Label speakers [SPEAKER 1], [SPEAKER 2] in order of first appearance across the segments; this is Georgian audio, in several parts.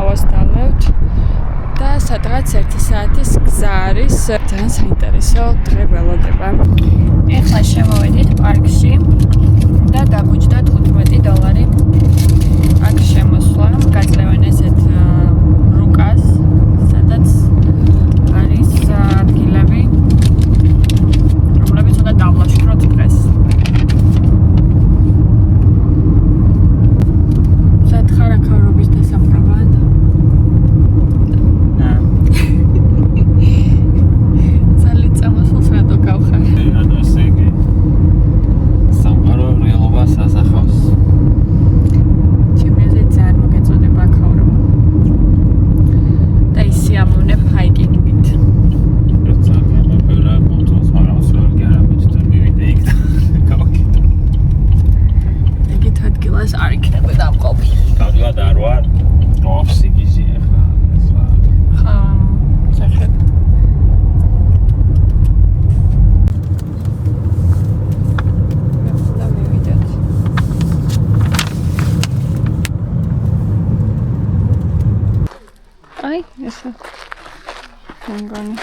[SPEAKER 1] ავასდალევთ და სადღაც 1 საათის გზა არის. ძალიან საინტერესო დღე ველოდება. ეხლა შემოვედით პარკში და დაგვიჯდა $15 აქ შემოსვლა. გაძლევენ ესეთ რუკას, სადაც არის ადგილები, რომლებიც უნდა დავლაშქროთ დღეს. ხარაქავრობის დასამყრობად. ძალიან წამოსულს რატო გავხარ?
[SPEAKER 2] ასე იგი სამყარო რეალობას ასახავს.
[SPEAKER 1] ჩემი აზრით ძალიან მოგეწონება აქავრობა. და ისიამოვნებ ჰაიკინგით.
[SPEAKER 2] ძალიან მოგერა მოტოს მაგასროლ გერაბით და მივიდე იქ და გავაკეთე.
[SPEAKER 1] ეგეთ ადგილას არ იქნება დამყოფი.
[SPEAKER 2] Გადავად არ ვარ ოფსიგიზი ახლა
[SPEAKER 1] ხა წახეთ და მივიდეთ. აი ესა მგონი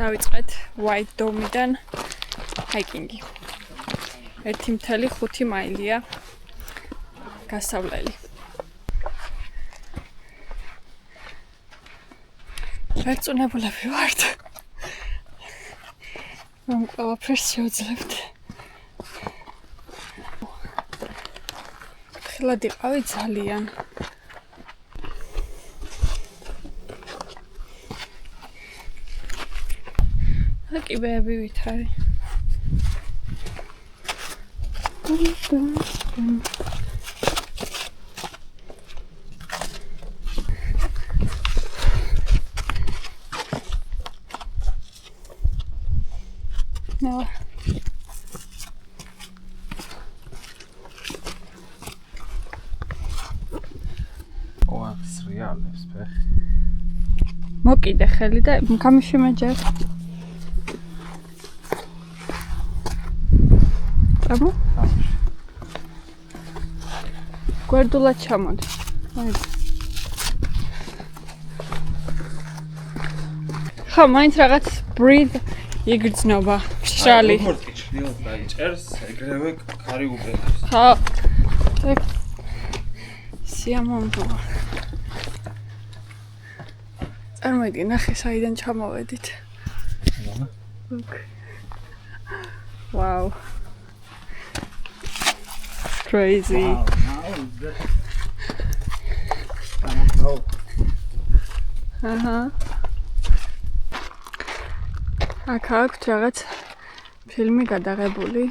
[SPEAKER 1] დავიწყეთ White Dome-დან ჰაიკინგი. 1.5 მაილია გასავლელი. ვერწუნებულები ვართ. რომ ყველაფერს შევძლებთ. ხელად იყავი ძალიან. და კიბეები ვითარი. No.
[SPEAKER 2] ოაქს რეალებს ფეხი.
[SPEAKER 1] მოკიდე ხელი და გამიშიმეჯერ. აბა? გვერდულად ჩამოდი. აი. ხა მაინც რაღაც breathe იგრძნობა. შრალი.
[SPEAKER 2] როგორც კი ჩრდილს დაიჭერს, ეგრევე ქარი უბრუნებს.
[SPEAKER 1] ხა. სიამოვნებაა. წარმოიდგინე, ნახე საიდან ჩამოვედით. Wow. Crazy. აჰა. აქ აქვს რაღაც ფილმი გადაღებული.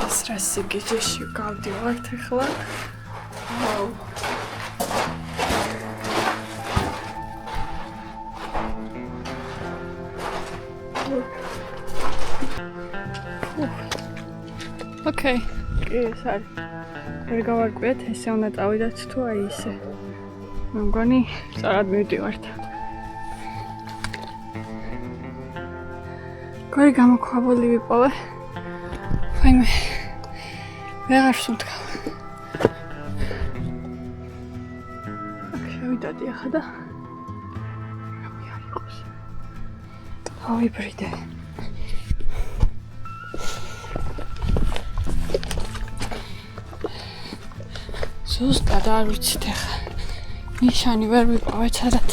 [SPEAKER 1] ეს რა სიგიჟეში გავდივართ ახლა. ვაუ. ოკეი. კი ეს არის. ვერ გავარკვიეთ, ესე უნდა წავიდეთ თუ აი ისე. მე მგონი სწორად მივდივართ. გორი გამოქვაბული ვიპოვე. ვაიმე. ვეღარ ვსუნთქავ. აქ შევიდოდი ახლა და რამე არ იყოს. ავიბრიდე. ზუსტად არ ვიცით ახლა. ნიშანი ვერ ვიპოვეთ, სადაც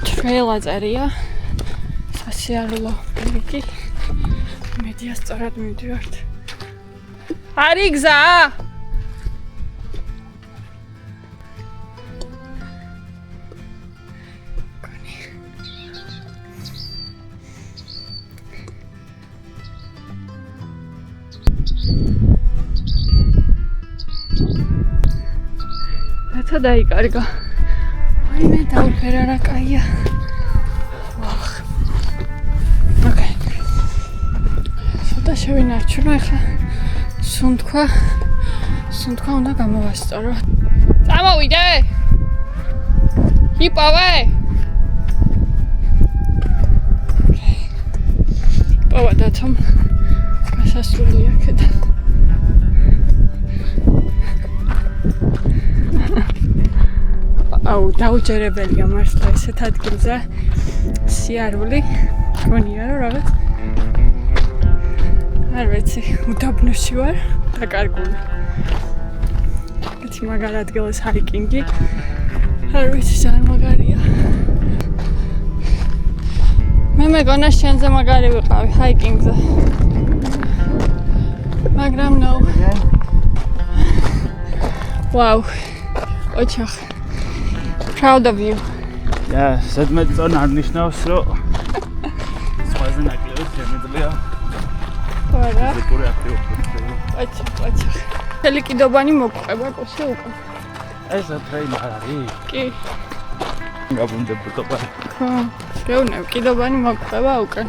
[SPEAKER 1] trail აწერია. სასიარულო ბილიკი. მედია სწორად მივდივართ. არის გზა? რათა დაიკარგა. ვაიმე დაუფერა რა კაია. ოკეი. ცოტა შევინარჩუნო ახლა. სუნთქვა უნდა გამოვასწორო. წამოვიდე! იპოვე! პოვა დათომ გასასვლელი აქედან. ვაუ, დაუჯერებელია მართლა ესეთ ადგილზე. სიარული, გონია რომ რაღაც არ ვიცი, უდაბნოში ვარ, დაკარგული. ერთი მაგარ ადგილას ჰაიკინგი. არ ვიცი, ძალიან მაგარია. მე მეგონა შენზე მაგარი ვიყავი ჰაიკინგზე. მაგრამ no. Wow. ოჩახ. Proud of you.
[SPEAKER 2] ზედმეტ წონ არ ნიშნავს, რომ სხვაზე ნაკლები შემიძლია.
[SPEAKER 1] არა.
[SPEAKER 2] ფიზიკური აქტივობა.
[SPEAKER 1] ოჩახ. ხელი კიდობანი მოგყვება კოსე უკვე.
[SPEAKER 2] ეს ტრეილერ არის.
[SPEAKER 1] კი.
[SPEAKER 2] გაბუნდებოდა.
[SPEAKER 1] ხო. გეუნებ, კიდობანი მოგყვება უკვე.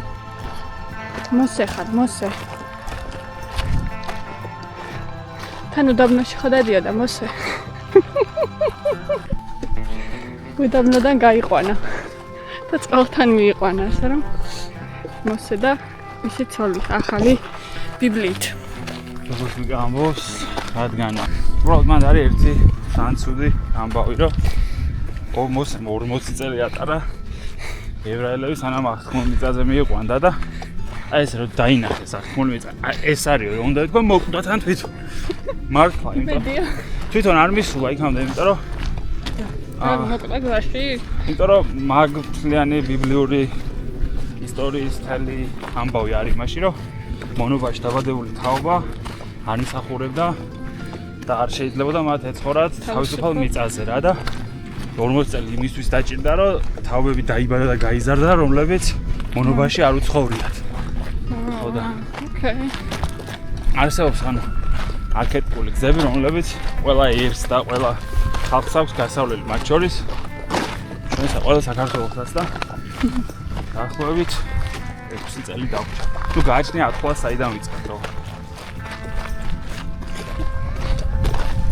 [SPEAKER 1] მოსე ხარ, მოსე. თან უდაბნოში ხო დადიოდა მოსე. უდაბნოდან გაიყვანა და წყალთან მიიყვანა, ასე რომ მოსე და ისი ცოლი ახალი ბიბლიით.
[SPEAKER 2] როგორც მიგამბოს, რადგან უბრალოდ მან არის ერთი სანცუდი ამბავი, რომ 40 წელი ატარა ებრაელები სანამ აღთქმულმიწაზე მიიყვანდა და აი ეს რომ დაინახეს აღთქმულმიწა. ეს არის რომ უნდა ითქვა მოკვდა თან თვითონ. მართლა, თვითონ არ მისულა იქამდე, იმიტომ რომ
[SPEAKER 1] მოკვდა გვაში?
[SPEAKER 2] იმიტომ რომ მაგთლიანი ბიბლიური ისტორიის თელი ამბავი არის მაშინ, რომ მონობაში დაბადებული თაობა არ მისახურებდა და არ შეიძლებოდა მათ ეცხოვრათ თავისუფალ მიწაზე რა და 40 წელი იმისთვის დაჭირდა, რომ თაობები დაიბადა და გაიზარდა, რომლებიც მონობაში არ უცხოვრიათ. ხო და
[SPEAKER 1] ოკეი.
[SPEAKER 2] არსებობს ანუ არქეტიპული გზები, რომლებიც ყველა ერს და ყველა ხალხს აქვს გასავლელი, მათ შორის ჩვენსა ყველა საქართველოსაც და დაახლოებით 6 წელი დაგვჭირდა. თუ გააჩნია ათქვა საიდან ვიწყებთ რო.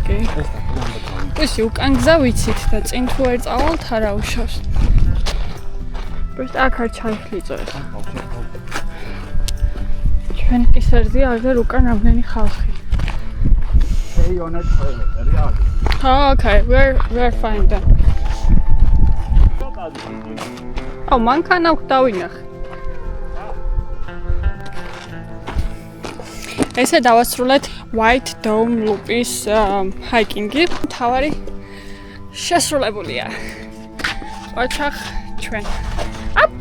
[SPEAKER 1] ოკეი. ისი უკან გზა ვიცით და წინ თუ ვერ წავალთ არა უშავს. просто აქ არ ჩაიხლიძო ეხლა. ჩვენ კისერზია აგერ უკან რამდენი ხალხი.
[SPEAKER 2] Hey on it real.
[SPEAKER 1] Oh, okay, we're fine then. Oh, man kann auch დავინახე. ესე დავასრულეთ White Dome Loop-ის ჰაიკინგი. თავარი შესრულებულია. ოჩახ ჩვენ. აპ!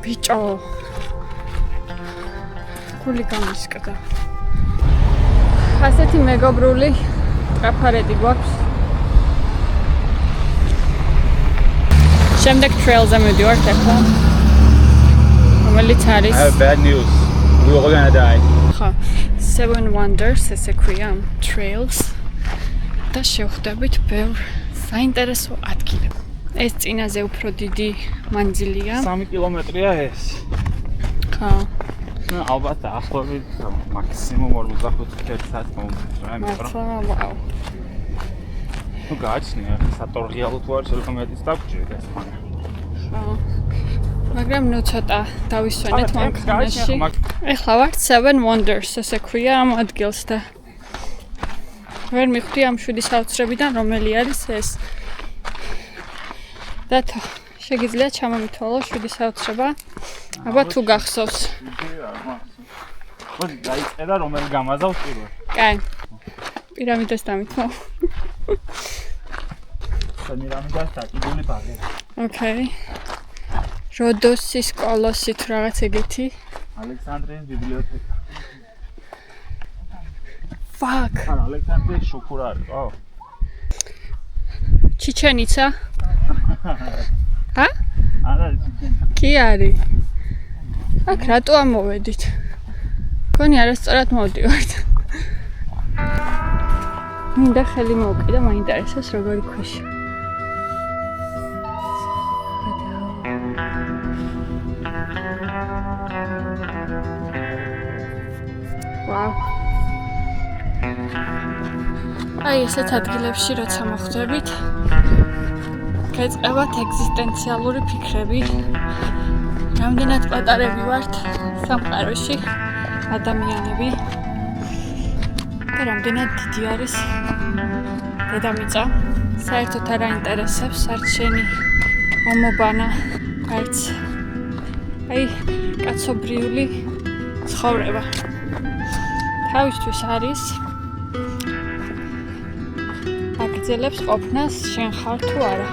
[SPEAKER 1] ბიჭო. გული გამისკდა. ასეთი მეგობრული ტრაფარეთი გვაქვს. შემდეგ trails-ზე მივდივართ ახლა. რომელიც არის
[SPEAKER 2] I have bad news. We all gonna die.
[SPEAKER 1] ხა, Seven Wonders ესე ქვია trails და შევხვდებით ბევრ საინტერესო ადგილებს. ეს წინაზე უფრო დიდი მანძილია.
[SPEAKER 2] 3 კილომეტრია ეს.
[SPEAKER 1] ხა.
[SPEAKER 2] ну ალბათ დაახლოებით მაქსიმუმ 45 საათი მომწონს რა იმიტომ
[SPEAKER 1] რომ ვაუ
[SPEAKER 2] ну გააჩნია სატორღიალო თუ არ შეიძლება მეტიც დაგჭირდა ეს მაგრამ
[SPEAKER 1] მაგრამ ნუ ცოტა დავისვენეთ მანქანაში ეხლა ვართ Seven Wonders ესე ქვია ამ ადგილს და ვერ მივხვდი ამ 7 საოცრებიდან რომელი არის ეს და შეგიძლიათ ჩამომითვალო 7 საოცრება აბა თუ გახსოვს
[SPEAKER 2] ხო დაიწერა რომელი გამაზავს პირველ
[SPEAKER 1] კაი პირამიდეს დამითვალ
[SPEAKER 2] პირამიდას დაკიდული ბაღი
[SPEAKER 1] ოკეი როდოსის კოლოსი თუ რაღაც ეგეთი
[SPEAKER 2] ალექსანდრიის ბიბლიოთეკა
[SPEAKER 1] Fuck.
[SPEAKER 2] არა ალექსანდრიის შუქურა არის ხო
[SPEAKER 1] ჩიჩენიცა ჰა?
[SPEAKER 2] არა ჩიჩენიცა
[SPEAKER 1] კი არის აქ რატო ამოვედით გონი არასწორად მოვდივართ მინდა ხელი მოვკიდე მაინტერესებს როგორი ქვიშა ვაუ აი ესეთ ადგილებში როცა მოხვდებით გეწყებათ ეგზისტენციალური ფიქრები რამდენად პატარები ვართ სამყაროში ადამიანები და რამდენად დიდი არის დედამიწა საერთოდ არ აინტერესებს არც შენი მომობანა, არც აი კაცობრიული ცხოვრება. თავისთვის არის აგრძელებს ყოფნას შენ ხარ თუ არა.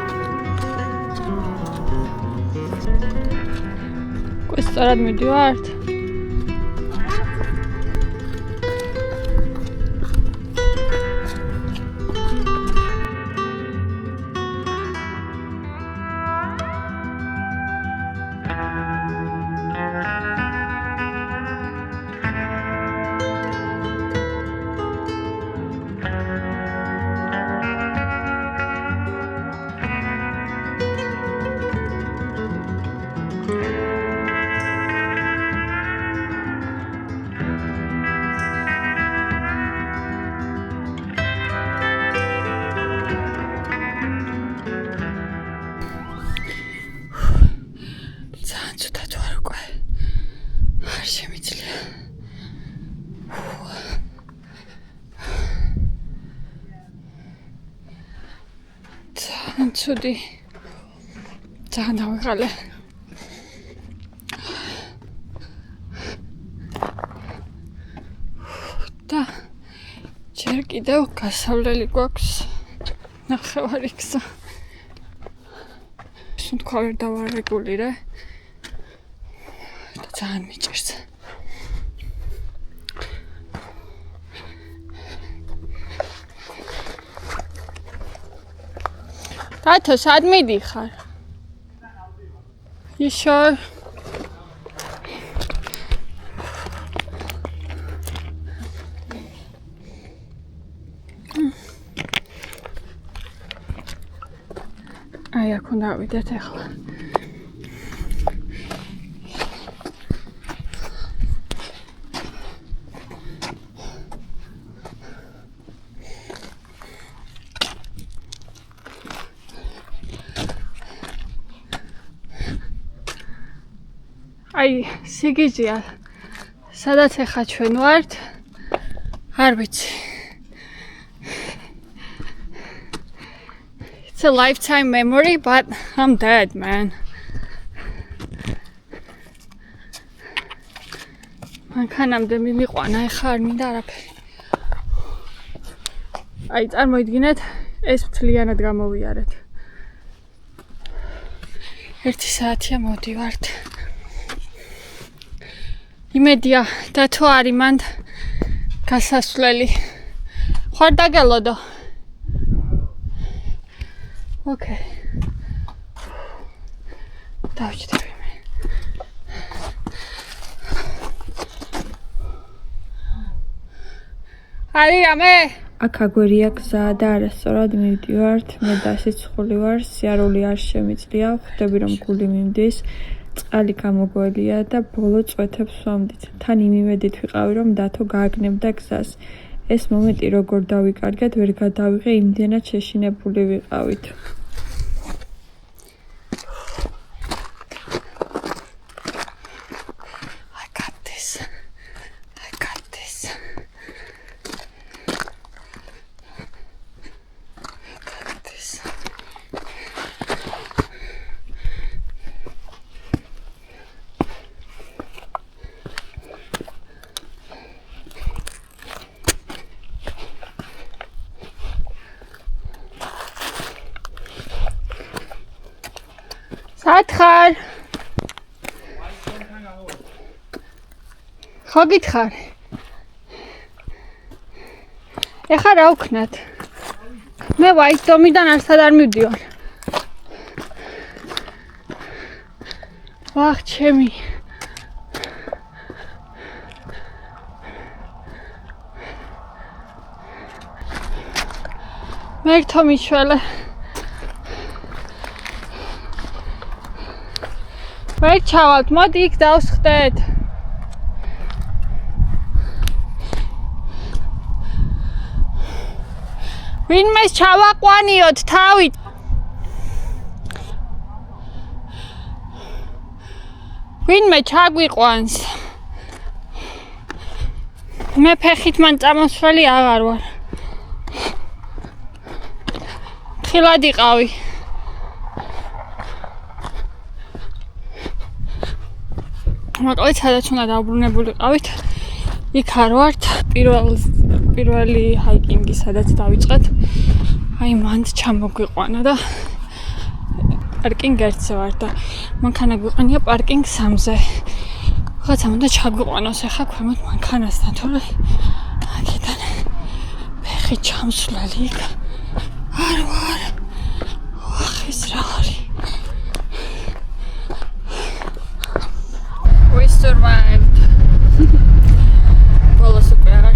[SPEAKER 1] სწორად მიდივართ? ცუდი ძალიან დავიღალე. და ჯერ კიდევ გასავლელი გვაქვს ნახევარი გზა. სუნთქვა ვერ დავარეგულირე და ძალიან მიჭირს. Tato, sad midixar? You sure? Ai, აქ უნდა ავიდეთ ახლა. აი, სიგიჟეა. სადაც ახლა ჩვენ ვართ? არ ვიცი. It's a lifetime memory, but I'm dead, man. მანქანამდე მიმიყვანა, ახლა არ მინდა არაფერი. აი, წარმოიდგინეთ, ეს მთლიანად გამოვიარეთ. 1 საათია მოვდივართ. იმედია დათო არის მანდ გასასვლელი. ხარ დაგელოდო? Okay. დავჭდები მე. არის რამე?
[SPEAKER 3] აქ აგვერია გზა და არასწორად მივდივართ. მე დასიცხული ვარ, სიარული არ შემიძლია, ხვდები რომ გული მიმდის. წყალი გამოგველია და ბოლო წვეთებს ვამდით. თან იმ იმედით ვიყავი რომ დათო გააგნებდა გზას. ეს მომენტი როგორ დავიკარგეთ, ვერ გადავიღე, იმდენად შეშინებული ვიყავით.
[SPEAKER 1] სათხარ? ხო გითხარ? ეხლა რა ვქნათ? მე ვაისდომიდან არსად არ მივდივარ. ვახ, ჩემი. მერტო მიჩველე. ვერ ჩავალთ, მოდი იქ დავსხდეთ. ვინმეს ჩავაყვანიოთ თავით. ვინმე ჩაგვიყვანს. მე ფეხით მან წამოსვლელი აღარ ვარ. ხილად იყავი. მოკლედ სადაც უნდა დაუბრუნებულიყავით. იქ არ ვართ. პირველი ჰაიკინგი სადაც დავიწყეთ. აი მანდ ჩამოგვიყვანა და პარკინგ 1-ზე ვარ და მანქანა გვიყენია პარკინგ 3-ზე. რაღაცა უნდა ჩაგვიყვანოს ახლა ქვემოთ მანქანასთან, თორე აქედან ფეხი ჩამსვლელი იქ არ ვარ. ეს რა არის? We survived. ბოლოს უკვე აღარ